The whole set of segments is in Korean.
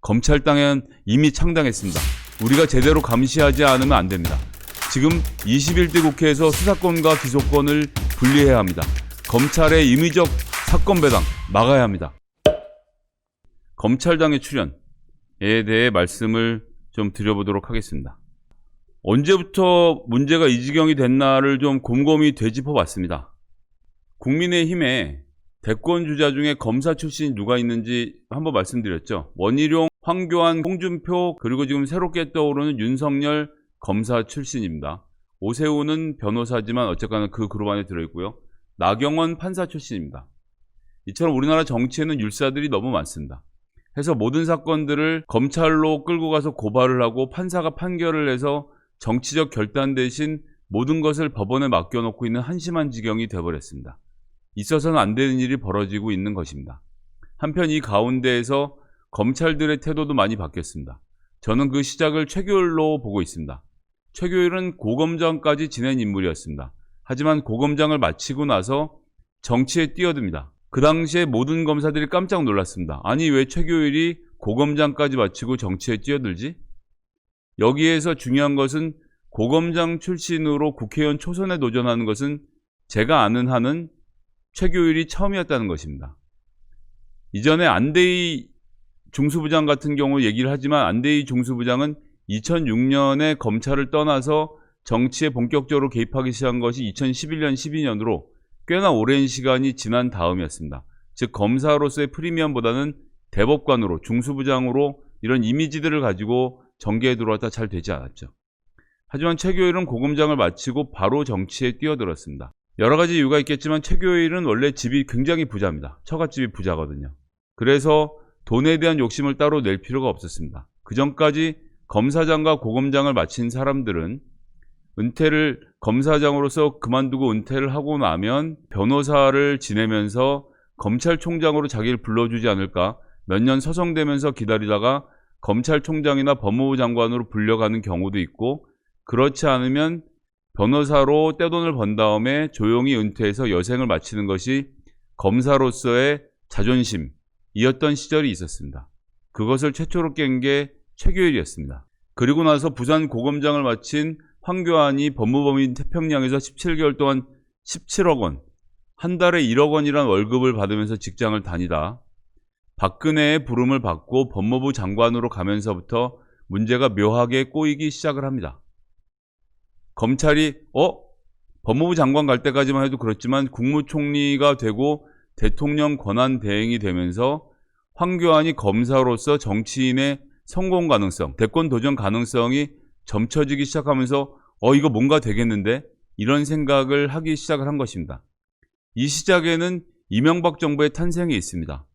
검찰당은 이미 창당했습니다. 우리가 제대로 감시하지 않으면 안 됩니다. 지금 21대 국회에서 수사권과 기소권을 분리해야 합니다. 검찰의 임의적 사건 배당 막아야 합니다. 검찰당의 출연에 대해 말씀을 좀 드려보도록 하겠습니다. 언제부터 문제가 이 지경이 됐나를 좀 곰곰이 되짚어봤습니다. 국민의힘에 대권 주자 중에 검사 출신이 누가 있는지 한번 말씀드렸죠. 원희룡, 황교안, 홍준표, 그리고 지금 새롭게 떠오르는 윤석열 검사 출신입니다. 오세훈은 변호사지만 어쨌거나 그 그룹 안에 들어있고요. 나경원 판사 출신입니다. 이처럼 우리나라 정치에는 율사들이 너무 많습니다. 해서 모든 사건들을 검찰로 끌고 가서 고발을 하고 판사가 판결을 해서 정치적 결단 대신 모든 것을 법원에 맡겨놓고 있는 한심한 지경이 되어버렸습니다. 있어서는 안 되는 일이 벌어지고 있는 것입니다. 한편 이 가운데에서 검찰들의 태도도 많이 바뀌었습니다. 저는 그 시작을 최규일로 보고 있습니다. 최규일은 고검장까지 지낸 인물이었습니다. 하지만 고검장을 마치고 나서 정치에 뛰어듭니다. 그 당시에 모든 검사들이 깜짝 놀랐습니다. 아니 왜 최규일이 고검장까지 마치고 정치에 뛰어들지? 여기에서 중요한 것은 고검장 출신으로 국회의원 초선에 도전하는 것은 제가 아는 한은 최규일이 처음이었다는 것입니다. 이전에 안대희 중수부장 같은 경우 얘기를 하지만 안대희 중수부장은 2006년에 검찰을 떠나서 정치에 본격적으로 개입하기 시작한 것이 2011년, 12년으로 꽤나 오랜 시간이 지난 다음이었습니다. 즉 검사로서의 프리미엄보다는 대법관으로, 중수부장으로 이런 이미지들을 가지고 정계에 들어왔다 잘 되지 않았죠. 하지만 최규일은 고검장을 마치고 바로 정치에 뛰어들었습니다. 여러 가지 이유가 있겠지만 최규일은 원래 집이 굉장히 부자입니다. 처갓집이 부자거든요. 그래서 돈에 대한 욕심을 따로 낼 필요가 없었습니다. 그 전까지 검사장과 고검장을 마친 사람들은 은퇴를 검사장으로서 그만두고 은퇴를 하고 나면 변호사를 지내면서 검찰총장으로 자기를 불러주지 않을까 몇 년 서성대면서 기다리다가 검찰총장이나 법무부 장관으로 불려가는 경우도 있고 그렇지 않으면 변호사로 떼돈을 번 다음에 조용히 은퇴해서 여생을 마치는 것이 검사로서의 자존심이었던 시절이 있었습니다. 그것을 최초로 깬 게 최규일이었습니다. 그리고 나서 부산 고검장을 마친 황교안이 법무법인 태평양에서 17개월 동안 17억 원, 한 달에 1억 원이란 월급을 받으면서 직장을 다니다 박근혜의 부름을 받고 법무부 장관으로 가면서부터 문제가 묘하게 꼬이기 시작을 합니다. 검찰이 법무부 장관 갈 때까지만 해도 그렇지만 국무총리가 되고 대통령 권한 대행이 되면서 황교안이 검사로서 정치인의 성공 가능성, 대권 도전 가능성이 점쳐지기 시작하면서 이거 뭔가 되겠는데? 이런 생각을 하기 시작을 한 것입니다. 이 시작에는 이명박 정부의 탄생이 있습니다.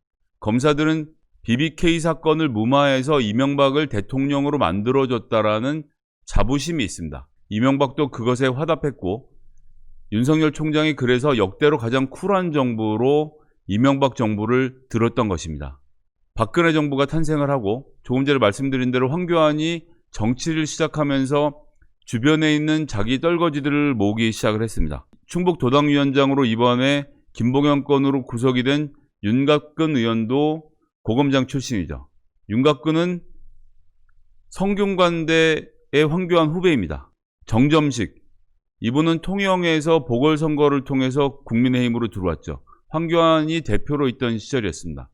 검사들은 BBK 사건을 무마해서 이명박을 대통령으로 만들어줬다라는 자부심이 있습니다. 이명박도 그것에 화답했고 윤석열 총장이 그래서 역대로 가장 쿨한 정부로 이명박 정부를 들었던 것입니다. 박근혜 정부가 탄생을 하고 조금 전에 말씀드린 대로 황교안이 정치를 시작하면서 주변에 있는 자기 떨거지들을 모으기 시작을 했습니다. 충북도당위원장으로 이번에 김봉현 건으로 구속이 된 윤갑근 의원도 고검장 출신이죠. 윤갑근은 성균관대의 황교안 후배입니다. 정점식, 이분은 통영에서 보궐선거를 통해서 국민의힘으로 들어왔죠. 황교안이 대표로 있던 시절이었습니다.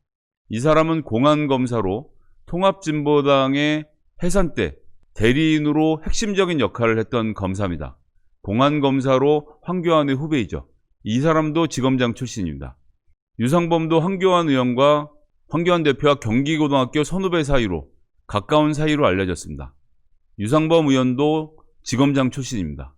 이 사람은 공안검사로 통합진보당의 해산 때 대리인으로 핵심적인 역할을 했던 검사입니다. 공안검사로 황교안의 후배이죠. 이 사람도 지검장 출신입니다. 유상범도 황교안 의원과 황교안 대표와 경기고등학교 선후배 사이로 가까운 사이로 알려졌습니다. 유상범 의원도 지검장 출신입니다.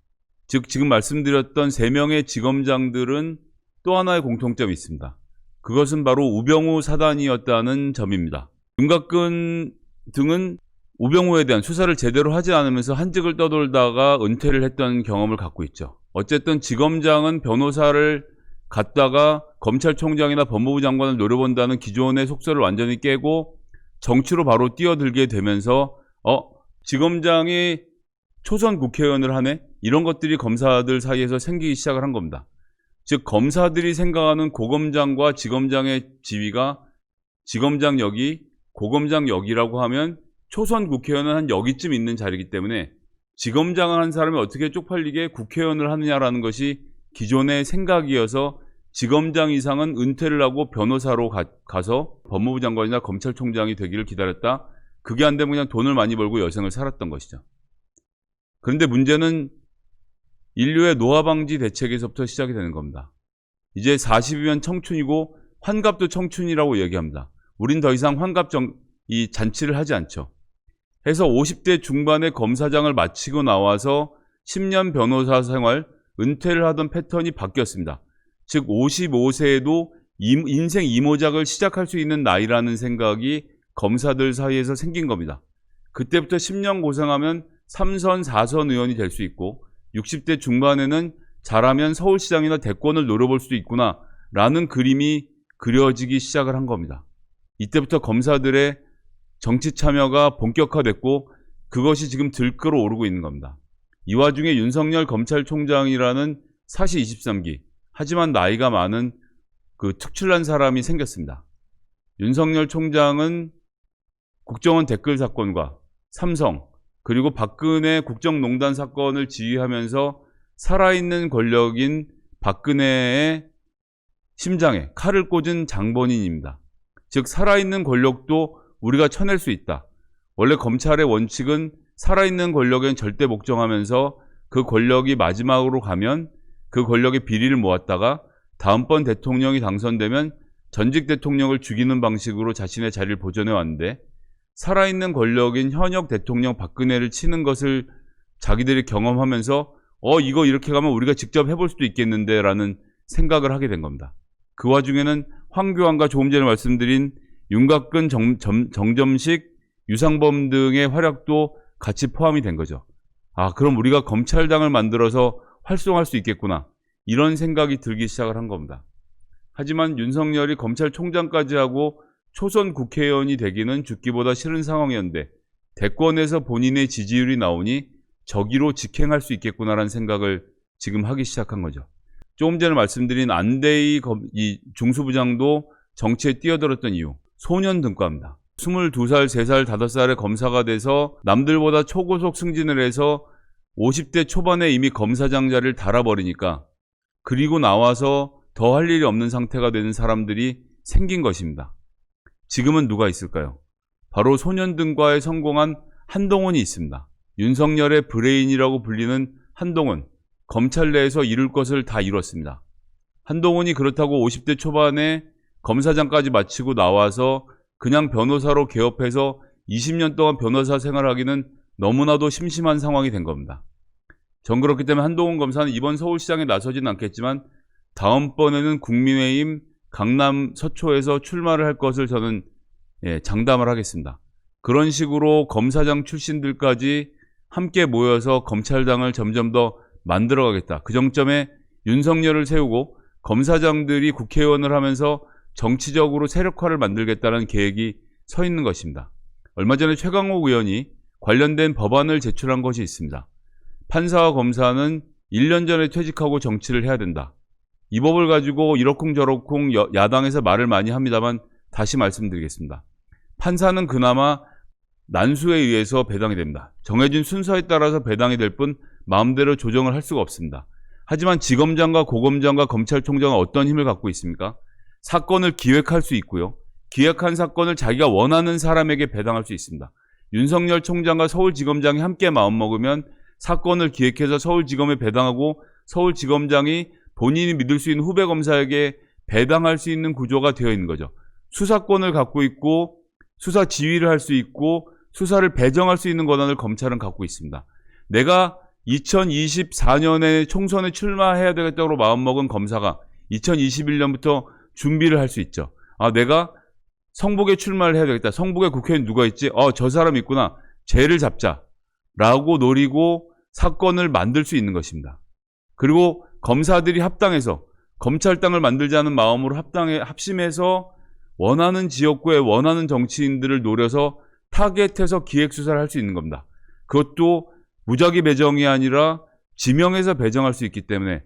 즉 지금 말씀드렸던 3명의 지검장들은 또 하나의 공통점이 있습니다. 그것은 바로 우병우 사단이었다는 점입니다. 윤곽근 등은 우병우에 대한 수사를 제대로 하지 않으면서 한직을 떠돌다가 은퇴를 했던 경험을 갖고 있죠. 어쨌든 지검장은 변호사를 갔다가 검찰총장이나 법무부 장관을 노려본다는 기존의 속설을 완전히 깨고 정치로 바로 뛰어들게 되면서 지검장이 초선 국회의원을 하네? 이런 것들이 검사들 사이에서 생기기 시작을 한 겁니다. 즉 검사들이 생각하는 고검장과 지검장의 지위가 지검장역이 고검장 역이라고 하면 초선 국회의원은 한 여기쯤 있는 자리이기 때문에 지검장을 한 사람이 어떻게 쪽팔리게 국회의원을 하느냐라는 것이 기존의 생각이어서 지검장 이상은 은퇴를 하고 변호사로 가서 법무부 장관이나 검찰총장이 되기를 기다렸다. 그게 안 되면 그냥 돈을 많이 벌고 여생을 살았던 것이죠. 그런데 문제는 인류의 노화 방지 대책에서부터 시작이 되는 겁니다. 이제 40이면 청춘이고 환갑도 청춘이라고 얘기합니다. 우린 더 이상 이 잔치를 하지 않죠. 해서 50대 중반에 검사장을 마치고 나와서 10년 변호사 생활, 은퇴를 하던 패턴이 바뀌었습니다. 즉 55세에도 인생 이모작을 시작할 수 있는 나이라는 생각이 검사들 사이에서 생긴 겁니다. 그때부터 10년 고생하면 3선, 4선 의원이 될 수 있고 60대 중반에는 잘하면 서울시장이나 대권을 노려볼 수도 있구나 라는 그림이 그려지기 시작을 한 겁니다. 이때부터 검사들의 정치 참여가 본격화됐고 그것이 지금 들끓어 오르고 있는 겁니다. 이 와중에 윤석열 검찰총장이라는 사시 23기 하지만 나이가 많은 그 특출난 사람이 생겼습니다. 윤석열 총장은 국정원 댓글 사건과 삼성 그리고 박근혜 국정농단 사건을 지휘하면서 살아있는 권력인 박근혜의 심장에 칼을 꽂은 장본인입니다. 즉 살아있는 권력도 우리가 쳐낼 수 있다. 원래 검찰의 원칙은 살아있는 권력엔 절대 복종하면서 그 권력이 마지막으로 가면 그 권력의 비리를 모았다가 다음번 대통령이 당선되면 전직 대통령을 죽이는 방식으로 자신의 자리를 보존해 왔는데 살아있는 권력인 현역 대통령 박근혜를 치는 것을 자기들이 경험하면서 이거 이렇게 가면 우리가 직접 해볼 수도 있겠는데 라는 생각을 하게 된 겁니다. 그 와중에는 황교안과 조금 전에 말씀드린 윤곽근, 정점식, 유상범 등의 활약도 같이 포함이 된 거죠. 그럼 우리가 검찰당을 만들어서 활성화할 수 있겠구나. 이런 생각이 들기 시작을 한 겁니다. 하지만 윤석열이 검찰총장까지 하고 초선 국회의원이 되기는 죽기보다 싫은 상황이었는데 대권에서 본인의 지지율이 나오니 저기로 직행할 수 있겠구나라는 생각을 지금 하기 시작한 거죠. 조금 전에 말씀드린 안대희 이 중수부장도 정치에 뛰어들었던 이유, 소년 등과입니다. 22살, 3살, 5살의 검사가 돼서 남들보다 초고속 승진을 해서 50대 초반에 이미 검사장 자리를 달아버리니까 그리고 나와서 더 할 일이 없는 상태가 되는 사람들이 생긴 것입니다. 지금은 누가 있을까요? 바로 소년등과에 성공한 한동훈이 있습니다. 윤석열의 브레인이라고 불리는 한동훈, 검찰 내에서 이룰 것을 다 이뤘습니다. 한동훈이 그렇다고 50대 초반에 검사장까지 마치고 나와서 그냥 변호사로 개업해서 20년 동안 변호사 생활하기는 너무나도 심심한 상황이 된 겁니다. 전 그렇기 때문에 한동훈 검사는 이번 서울시장에 나서지는 않겠지만 다음번에는 국민의힘 강남 서초에서 출마를 할 것을 저는 장담을 하겠습니다. 그런 식으로 검사장 출신들까지 함께 모여서 검찰당을 점점 더 만들어가겠다. 그 정점에 윤석열을 세우고 검사장들이 국회의원을 하면서 정치적으로 세력화를 만들겠다는 계획이 서 있는 것입니다. 얼마 전에 최강욱 의원이 관련된 법안을 제출한 것이 있습니다. 판사와 검사는 1년 전에 퇴직하고 정치를 해야 된다. 이 법을 가지고 이러쿵저러쿵 야당에서 말을 많이 합니다만 다시 말씀드리겠습니다. 판사는 그나마 난수에 의해서 배당이 됩니다. 정해진 순서에 따라서 배당이 될 뿐 마음대로 조정을 할 수가 없습니다. 하지만 지검장과 고검장과 검찰총장은 어떤 힘을 갖고 있습니까? 사건을 기획할 수 있고요. 기획한 사건을 자기가 원하는 사람에게 배당할 수 있습니다. 윤석열 총장과 서울지검장이 함께 마음먹으면 사건을 기획해서 서울지검에 배당하고 서울지검장이 본인이 믿을 수 있는 후배 검사에게 배당할 수 있는 구조가 되어 있는 거죠. 수사권을 갖고 있고 수사 지휘를 할 수 있고 수사를 배정할 수 있는 권한을 검찰은 갖고 있습니다. 내가 2024년에 총선에 출마해야 되겠다고 마음먹은 검사가 2021년부터 준비를 할 수 있죠. 내가 성북에 출마를 해야 되겠다. 성북에 국회의원 누가 있지? 저 사람 있구나. 쟤를 잡자. 라고 노리고 사건을 만들 수 있는 것입니다. 그리고 검사들이 합당해서 검찰당을 만들자는 마음으로 합심해서 원하는 지역구에 원하는 정치인들을 노려서 타겟해서 기획수사를 할 수 있는 겁니다. 그것도 무작위 배정이 아니라 지명해서 배정할 수 있기 때문에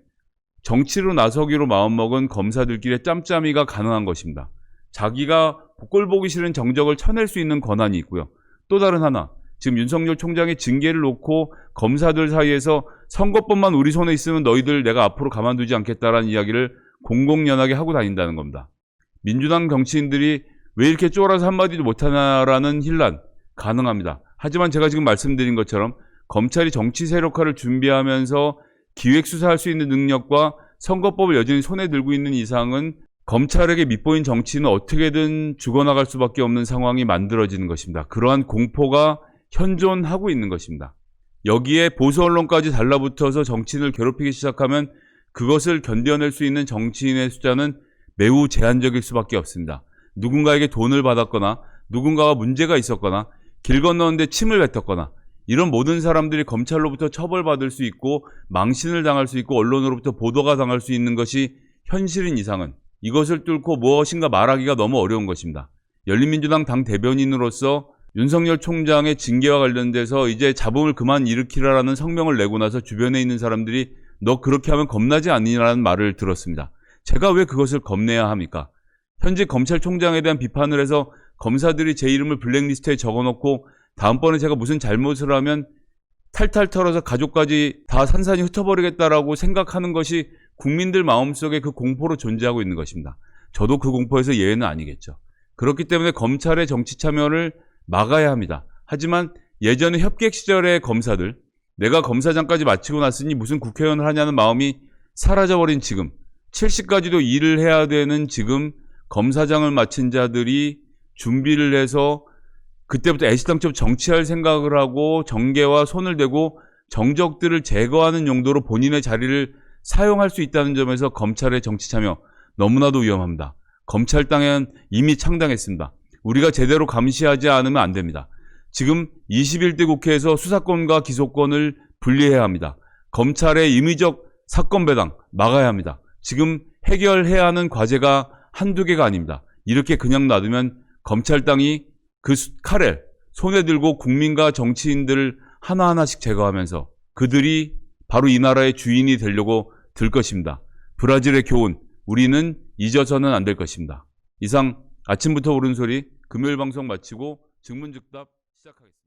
정치로 나서기로 마음먹은 검사들끼리의 짬짬이가 가능한 것입니다. 자기가 꼴 보기 싫은 정적을 쳐낼 수 있는 권한이 있고요. 또 다른 하나, 지금 윤석열 총장의 징계를 놓고 검사들 사이에서 선거법만 우리 손에 있으면 너희들 내가 앞으로 가만두지 않겠다라는 이야기를 공공연하게 하고 다닌다는 겁니다. 민주당 정치인들이 왜 이렇게 쫄아서 한마디도 못하나라는 혼란 가능합니다. 하지만 제가 지금 말씀드린 것처럼 검찰이 정치 세력화를 준비하면서 기획수사할 수 있는 능력과 선거법을 여전히 손에 들고 있는 이상은 검찰에게 밑보인 정치는 어떻게든 죽어나갈 수밖에 없는 상황이 만들어지는 것입니다. 그러한 공포가 현존하고 있는 것입니다. 여기에 보수 언론까지 달라붙어서 정치인을 괴롭히기 시작하면 그것을 견뎌낼 수 있는 정치인의 숫자는 매우 제한적일 수밖에 없습니다. 누군가에게 돈을 받았거나 누군가가 문제가 있었거나 길 건너는데 침을 뱉었거나 이런 모든 사람들이 검찰로부터 처벌받을 수 있고 망신을 당할 수 있고 언론으로부터 보도가 당할 수 있는 것이 현실인 이상은 이것을 뚫고 무엇인가 말하기가 너무 어려운 것입니다. 열린민주당 당 대변인으로서 윤석열 총장의 징계와 관련돼서 이제 잡음을 그만 일으키라라는 성명을 내고 나서 주변에 있는 사람들이 너 그렇게 하면 겁나지 않니라는 말을 들었습니다. 제가 왜 그것을 겁내야 합니까? 현직 검찰총장에 대한 비판을 해서 검사들이 제 이름을 블랙리스트에 적어놓고 다음번에 제가 무슨 잘못을 하면 탈탈 털어서 가족까지 다 산산이 흩어버리겠다라고 생각하는 것이 국민들 마음속에 그 공포로 존재하고 있는 것입니다. 저도 그 공포에서 예외는 아니겠죠. 그렇기 때문에 검찰의 정치 참여를 막아야 합니다. 하지만 예전에 협객 시절의 검사들, 내가 검사장까지 마치고 났으니 무슨 국회의원을 하냐는 마음이 사라져버린 지금, 70까지도 일을 해야 되는 지금 검사장을 마친 자들이 준비를 해서 그때부터 애시당초 정치할 생각을 하고 정계와 손을 대고 정적들을 제거하는 용도로 본인의 자리를 사용할 수 있다는 점에서 검찰의 정치 참여 너무나도 위험합니다. 검찰당은 이미 창당했습니다. 우리가 제대로 감시하지 않으면 안 됩니다. 지금 21대 국회에서 수사권과 기소권을 분리해야 합니다. 검찰의 임의적 사건 배당 막아야 합니다. 지금 해결해야 하는 과제가 한두 개가 아닙니다. 이렇게 그냥 놔두면 검찰당이 그 칼을 손에 들고 국민과 정치인들을 하나하나씩 제거하면서 그들이 바로 이 나라의 주인이 되려고 들 것입니다. 브라질의 교훈, 우리는 잊어서는 안 될 것입니다. 이상 아침부터 옳은 소리 금요일 방송 마치고 증문즉답 시작하겠습니다.